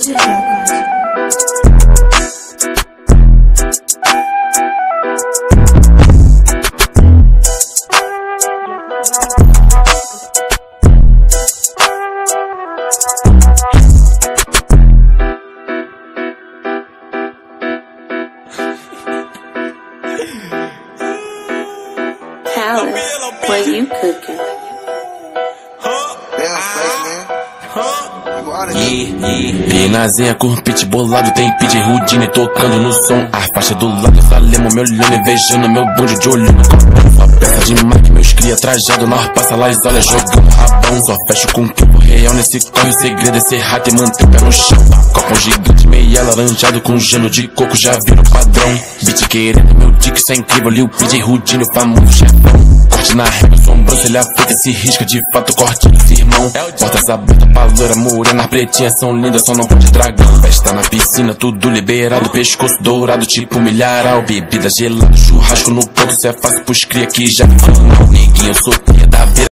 DJ Record. Palace, what you cooking? Pinazinha com pitch bolado, tem pitch Rudine tocando no som. A faixa do lado, Salemo me olhando, invejando meu bonde de olhando. Só peça de Mac, meus cria trajado, nós passa lá e olha jogando rabão. Só fecho com tempo real nesse corre, o segredo é ser rato e manter o pé no chão. Copo gigante, meio alaranjado com gelo de coco, já vira o padrão. Beat querendo, meu dick, isso é incrível, ali o PJ Rudine, o famoso chefão. Corte na régua, sobrancelha feita, se risca de fato, corte desse irmão. Portas abertas pra loira, morena, pretinha, são lindas, só não pode dragão. Festa na piscina, tudo liberado, pescoço dourado, tipo milharal. Bebida gelada, churrasco no ponto, cê é fácil pros cria que já não. Neguinho, eu sou cria da beira.